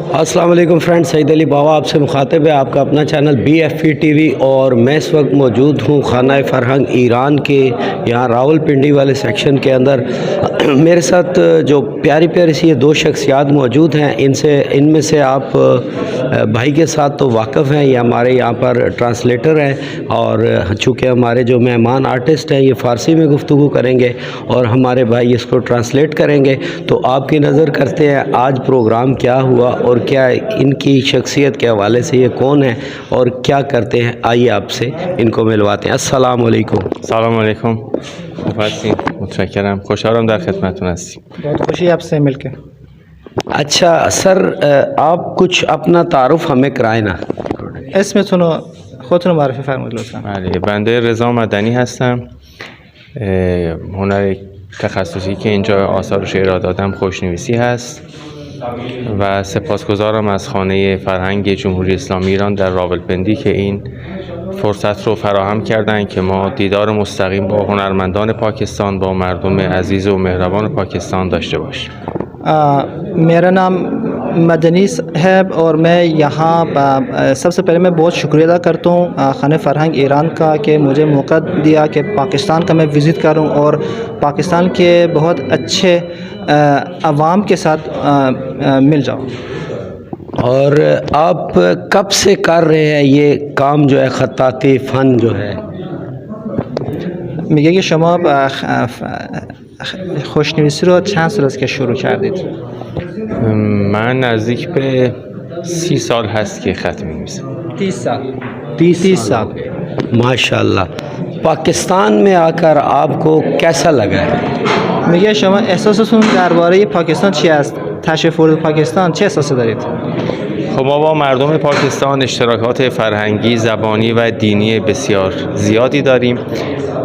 अस्सलाम वालेकुम फ्रेंड, सईद अली बाबा आपसे मुखातिब है, आपका अपना चैनल BFP TV। और मैं इस वक्त मौजूद हूँ खाना फरहंग ईरान के यहाँ रावलपिंडी वाले सेक्शन के अंदर। मेरे साथ जो प्यारी प्यारी सी ये दो शख्सियात मौजूद हैं, इनमें से आप भाई के साथ तो वाकिफ़ हैं, ये हमारे यहाँ पर ट्रांसलेटर हैं। और चूँकि हमारे जो मेहमान आर्टिस्ट हैं ये फ़ारसी में गुफ्तगू करेंगे और हमारे भाई इसको ट्रांसलेट करेंगे। तो आपकी नज़र करते हैं आज प्रोग्राम क्या हुआ और क्या इनकी शख्सियत के हवाले से ये कौन है और क्या करते हैं। आइए आपसे इनको मिलवाते हैं। अस्सलाम वालेकुम। سلام علیکم. خوب هستین؟ متشکرم. خوشحالم در خدمتتون هستیم. बहुत खुशी है आपसे मिलके। अच्छा सर, आप कुछ अपना तारुफ हमें कराए ना। اسمتون رو خودتون رو معرفی فرمایید لطفا. بله، بنده رضا مدنی هستم. هنر تخصصی که اینجا آثار رو ارائه دادم خوشنویسی هست و سپاسگزارم از خانه فرهنگ جمهوری اسلامی ایران در راولپندی که این فرصت رو فراهم کردن که ما دیدار مستقیم با هنرمندان پاکستان، با مردم عزیز و مهربان پاکستان داشته باشیم. मेरा नाम मदनी है और मैं यहाँ सबसे पहले मैं बहुत शुक्रिया अदा करता हूँ खाने फरहंग ईरान का कि मुझे मौका दिया कि पाकिस्तान का मैं विज़िट करूँ और पाकिस्तान के बहुत अच्छे अवाम के साथ मिल जाऊँ। और आप कब से कर रहे हैं ये काम जो है खत्ताती फ़न जो है? میگه که شما خوشنویسی رو چند سال است که شروع کردید؟ من نزدیک به 30 سال هست که خط می‌نویسم. 30 साल 30 साल। माशाल्लाह। पाकिस्तान में आकर आपको कैसा लगा है? میگه شما احساستون درباره پاکستان چی است؟ تشریف ورود پاکستان چه احساسی دارید؟ خب ما با مردم پاکستان اشتراکات فرهنگی، زبانی و دینی بسیار زیادی داریم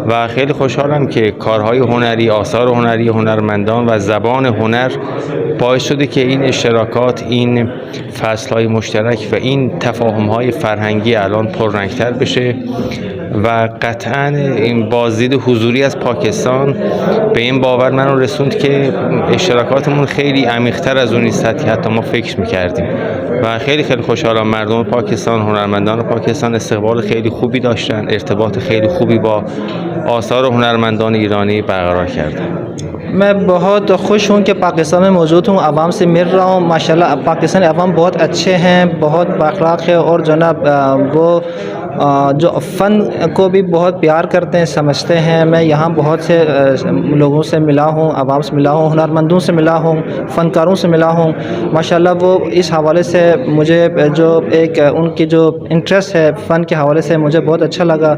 و خیلی خوشحالم که کارهای هنری، آثار هنری هنرمندان و زبان هنر باعث شده که این اشتراکات، این فصلهای مشترک و این تفاهمهای فرهنگی الان پررنگتر بشه و قطعا این بازدید حضوری از پاکستان به این باور منو رسوند که اشتراکاتمون خیلی عمیق‌تر از اون است که حتی ما فکر می‌کردیم و خیلی خوشحالم مردم پاکستان، هنرمندان پاکستان استقبال خیلی خوبی داشتن، ارتباط خیلی خوبی با آثار هنرمندان ایرانی برقرار کردن. मैं बहुत खुश हूँ कि पाकिस्तान में मौजूद हूँ, आवाम से मिल रहा हूँ। माशाल्लाह पाकिस्तानी आवाम बहुत अच्छे हैं, बहुत बाखलाक है और जनाब वो जो फ़न को भी बहुत प्यार करते हैं, समझते हैं। मैं यहाँ बहुत से लोगों से मिला हूँ, आवाम से मिला हूँ, हुनरमंदों से मिला हूँ, फ़नकारों से मिला हूँ। माशाल्लाह वो इस हवाले से मुझे जो एक उनकी जो इंटरेस्ट है फ़न के हवाले से मुझे बहुत अच्छा लगा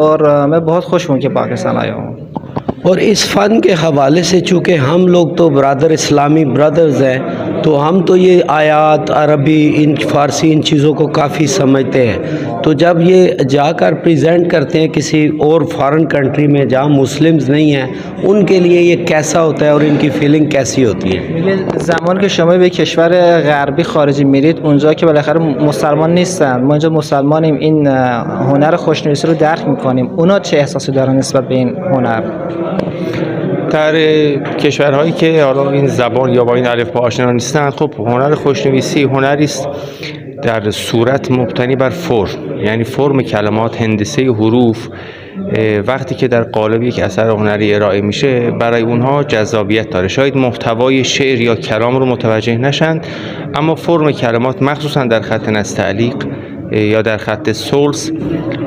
और मैं बहुत खुश हूँ कि पाकिस्तान आया हूँ। और इस फ़न के हवाले से चूँकि हम लोग तो ब्रदर इस्लामी ब्रदर्स हैं, तो हम तो ये आयात अरबी इन फ़ारसी इन चीज़ों को काफ़ी समझते हैं। तो जब ये जाकर प्रेजेंट करते हैं किसी और फॉरेन कंट्री में जहाँ मुस्लिम्स नहीं हैं, उनके लिए ये कैसा होता है और इनकी फीलिंग कैसी होती है؟ میگه زمان که شما به کشور غربی خارجی میرید اونجا که بالاخره مسلمان نیستن، ما اینجا مسلمانیم، این هنر خوشنویسی رو درک میکنیم، اونا چه احساسی دارن نسبت به این هنر؟ در کشورهایی که حالا این زبان یا با این الفبا آشنا نیستند، خب هنر خوشنویسی هنری است در صورت مبتنی بر فرم، یعنی فرم کلمات، هندسه حروف. وقتی که در قالب یک اثر هنری ارائه میشه برای اونها جذابیت داره. شاید محتوای شعر یا کلام رو متوجه نشن، اما فرم کلمات مخصوصا در خط نستعلیق یا در خط سولز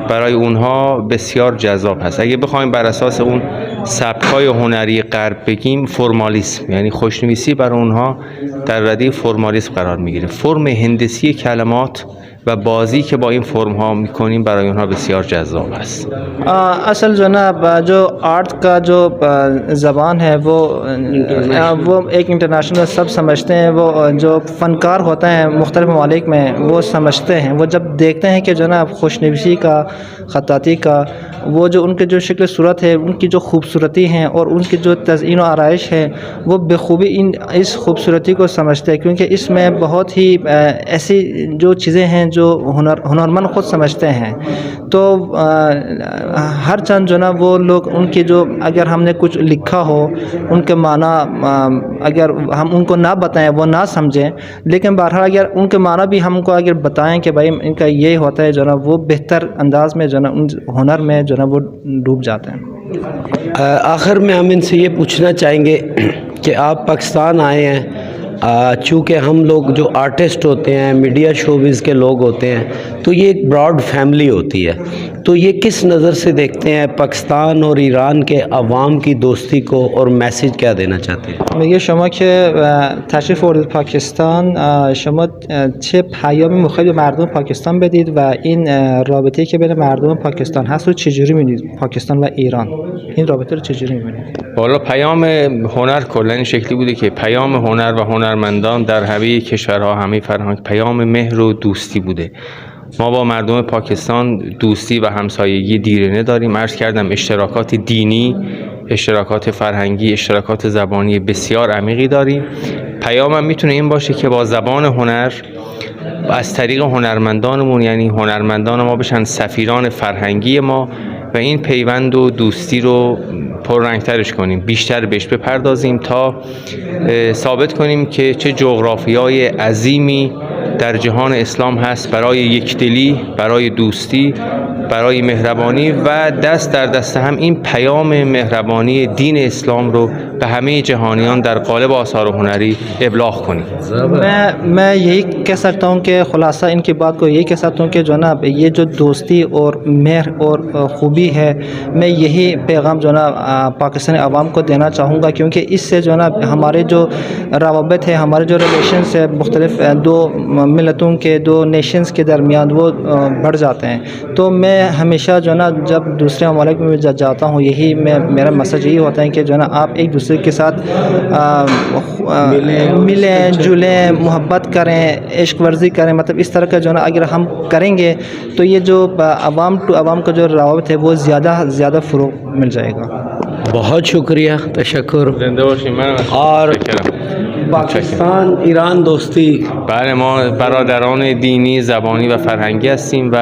برای اونها بسیار جذاب هست. اگه بخوایم بر اساس اون سبک‌های هنری غرب بگیم، فرمالیسم، یعنی خوشنویسی برای اونها در رده فرمالیسم قرار میگیره. فرم هندسی کلمات و بازی که با این فرم ها میکنیم برای اونها بسیار جذاب است. اصل जनाब जो आर्ट का जो ज़बान है वो एक इंटरनेशनल सब समझते हैं। वो जो फ़नकार होते हैं मुख्तलिफ़ ममालिक में वो समझते हैं। वो जब देखते हैं कि जनाब खुशनविसी का, ख़त्ताती का, वो जो उनके जो शक्ल सूरत है, उनकी जो खूबसूरती हैं और उनकी जो तज़यीन और आराइश है, वो बखूबी इस खूबसूरती को समझते हैं, क्योंकि इसमें बहुत ही ऐसी जो चीज़ें हैं जो हुनरमंद ख़ुद समझते हैं। तो हर चंद जो ना वो लोग उनके जो अगर हमने कुछ लिखा हो उनके माना अगर हम उनको ना बताएं वो ना समझें, लेकिन बहरहाल अगर उनके माना भी हमको अगर बताएं कि भाई इनका ये होता है जो ना वो बेहतर अंदाज में जो ना उन हुनर में जो ना वो डूब जाते हैं। आखिर में हम इनसे ये पूछना चाहेंगे कि आप पाकिस्तान आए हैं, चूँकि हम लोग जो आर्टिस्ट होते हैं, मीडिया शोबिज़ के लोग होते हैं, तो ये एक ब्रॉड फैमिली होती है, तो ये किस नज़र से देखते हैं पाकिस्तान और ईरान के अवाम की दोस्ती को, और मैसेज क्या देना चाहते हैं؟ میگه شما که تشریف آوردید پاکستان، شما چه پیامی میخواید به مردم پاکستان بدید و این رابطه‌ای که بین مردم پاکستان هست رو چجوری می‌بینید؟ پاکستان و ایران این رابطه رو چجوری می‌بینید؟ والا پیام هنر کلا این شکلی بوده که پیام هنر و هنرمندان در همه کشورها، همه فرهنگ، پیام مهر و دوستی بوده. ما با مردم پاکستان دوستی و همسایگی دیرینه داریم. عرض کردم اشتراکات دینی، اشتراکات فرهنگی، اشتراکات زبانی بسیار عمیقی داریم. پیامم میتونه این باشه که با زبان هنر از طریق هنرمندانمون، یعنی هنرمندان ما بشن سفیران فرهنگی ما و این پیوند و دوستی رو پررنگترش کنیم، بیشتر بهش بپردازیم تا ثابت کنیم که چه جغرافیای عظیمی در جهان اسلام هست برای یکدلی، برای دوستی، برای مهربانی و دست در دست هم این پیام مهربانی دین اسلام رو به همه جهانیان در قالب آثار هنری ابلاغ کنیم. मैं यही कह सकता हूँ कि ख़ुलासा इनकी बात को यही कह सकता हूँ कि जो ना ये जो दोस्ती और मेहर और ख़ूबी है, मैं यही पैगाम जो ना पाकिस्तानी अवाम को देना चाहूँगा, क्योंकि इससे जो ना हमारे जो रवाबत है, हमारे जो रिलेशंस है मुख्तलिफ दो मिलतों के, दो नेशंस के दरमियान वो बढ़ जाते हैं। तो मैं हमेशा जो ना जब दूसरे ममालिक में जाता हूँ यही मेरा मैसेज यही होता है कि जो ना आप एक दूसरे के साथ मिलें जुलें, मोहब्बत करें, इश्क वर्जी करें। मतलब इस तरह का जो ना अगर हम करेंगे तो ये जो अवाम टू अवाम का जो रवाबत है वो ज़्यादा फ़रोग़ मिल जाएगा। बहुत शुक्रिया, तशक्कुर। और पाकिस्तान ایران دوستی، بله ما برادران دینی، زبانی و فرهنگی هستیم و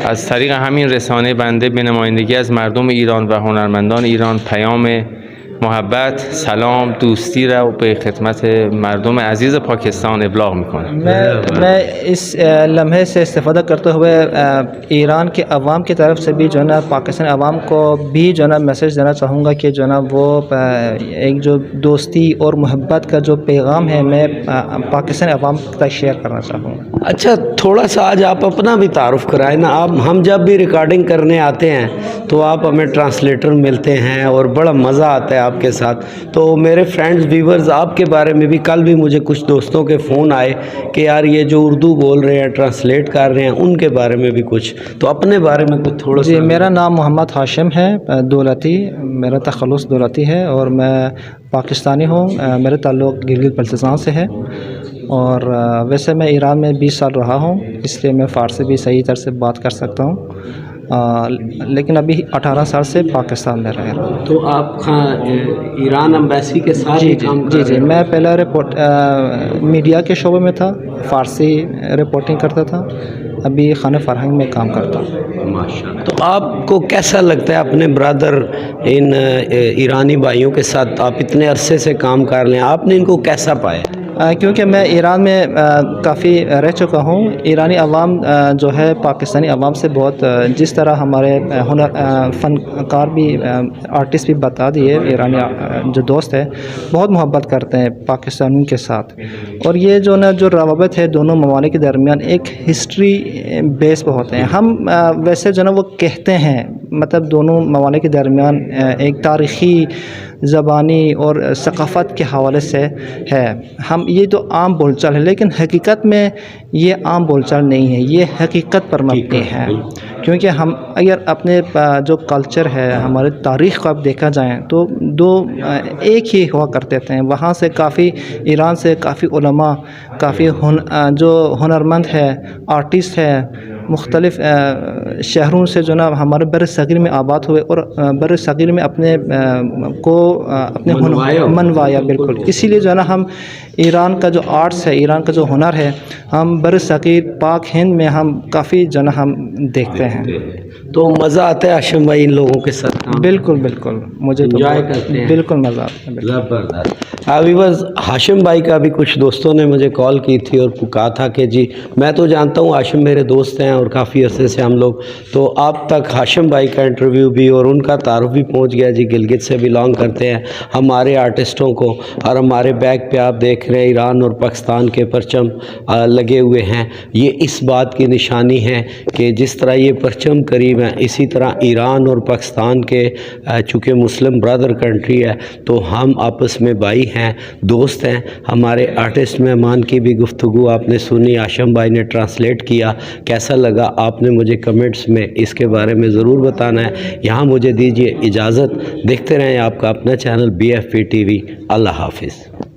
از طریق همین رسانه بنده به نمایندگی از مردم ایران و هنرمندان ایران پیام محبت، سلام، دوستی را به خدمت مردم عزیز پاکستان ابلاغ میکنم. मैं इस लम्हे से इस्तेफ़ादा करते हुए ईरान के अवाम की तरफ से भी जो ना पाकिस्तान अवाम को भी जो ना मैसेज देना चाहूँगा कि जो ना वो एक जो दोस्ती और मोहब्बत का जो पैगाम है मैं पाकिस्तान अवाम तक शेयर करना चाहूँगा। अच्छा, थोड़ा सा आज आप अपना भी तारुफ़ कराएं ना। आप हम जब भी रिकॉर्डिंग करने आते हैं तो आप हमें ट्रांसलेटर मिलते हैं और बड़ा मज़ा आता है आपके साथ। तो मेरे फ्रेंड्स व्यूवर्स, आपके बारे में भी कल भी मुझे कुछ दोस्तों के फ़ोन आए कि यार ये जो उर्दू बोल रहे हैं, ट्रांसलेट कर रहे हैं, उनके बारे में भी कुछ, तो अपने बारे में कुछ थोड़ा जी, मेरा नाम मोहम्मद हाशिम है दौलती, मेरा तखल्लुस दौलती है और मैं पाकिस्तानी हूँ। मेरा ताल्लुक़ गिलगित बल्तिस्तान से है और वैसे मैं ईरान में 20 साल रहा हूँ, इसलिए मैं फ़ारसी भी सही तरह से बात कर सकता हूँ। लेकिन अभी 18 साल से पाकिस्तान में रह रहा हूँ। तो आप ईरान एम्बेसी के साथ ही काम कर रहे हैं? मैं पहले मीडिया के शोबे में था, फ़ारसी रिपोर्टिंग करता था, अभी खाने फरहंग में काम करता हूँ। माशाअल्लाह। तो आपको कैसा लगता है अपने ब्रदर इन ईरानी भाइयों के साथ आप इतने अरसे से काम कर रहे हैं, आपने इनको कैसा पाया? क्योंकि मैं ईरान में काफ़ी रह चुका हूँ। ईरानी अवाम जो है पाकिस्तानी अवाम से बहुत, जिस तरह हमारे हुनर फ़नकार भी आर्टिस्ट भी बता दिए, ईरानी जो दोस्त है बहुत मोहब्बत करते हैं पाकिस्तानियों के साथ। और ये जो ना जो रवाबत है दोनों ममालिक के दरमियान एक हिस्ट्री बेस पर होते हैं। हम वैसे जो ना वो कहते हैं, मतलब दोनों ममालिक के दरमियान एक तारीख़ी, ज़बानी और सक़ाफ़त के हवाले से है। हम ये तो आम बोलचाल है, लेकिन हकीकत में ये आम बोलचाल नहीं है, ये हकीकत पर मबनी है। क्योंकि हम अगर अपने जो कल्चर है, हमारे तारीख़ को अब देखा जाए तो दो एक ही हुआ करते थे। वहाँ से काफ़ी ईरान से काफ़ी उलमा, काफ़ी जो हुनरमंद है, आर्टिस्ट है, मुख्तलिफ़ शहरों से जो ना हमारे बर सग़ीर में आबाद हुए और बर सग़ीर में अपने अपने मनवाया बिल्कुल। इसीलिए जो है ना हम ईरान का जो आर्ट्स है, ईरान का जो हुनर है, हम बर सग़ीर पाक हिंद में हम काफ़ी जो ना हम देखते हैं। तो मज़ा आता है हाशिम भाई इन लोगों के साथ काम? बिल्कुल बिल्कुल, मुझे तो एंजॉय करते हैं? बिल्कुल मज़ा आता है। ज़बरदस्त। अभी बस हाशिम भाई का भी कुछ दोस्तों ने मुझे कॉल की थी और कहा था कि जी मैं तो जानता हूँ हाशिम मेरे दोस्त हैं और काफ़ी अरसे से हम लोग, तो आप तक हाशिम भाई का इंटरव्यू भी और उनका तारुफ भी पहुँच गया जी। गिलगित से बिलोंग करते हैं हमारे आर्टिस्टों को, और हमारे बैग पे आप देख रहे हैं ईरान और पाकिस्तान के परचम लगे हुए हैं। ये इस बात की निशानी है कि जिस तरह ये परचम करीब हैं, इसी तरह ईरान और पाकिस्तान के चूँकि मुस्लिम ब्रदर कंट्री है तो हम आपस में भाई हैं, दोस्त हैं। हमारे आर्टिस्ट मेहमान की भी गुफ्तगू आपने सुनी, हाशिम भाई ने ट्रांसलेट किया। कैसा लगा आपने मुझे कमेंट्स में इसके बारे में ज़रूर बताना है। यहाँ मुझे दीजिए इजाज़त, देखते रहें आपका अपना चैनल BFP TV। अल्लाह हाफिज़।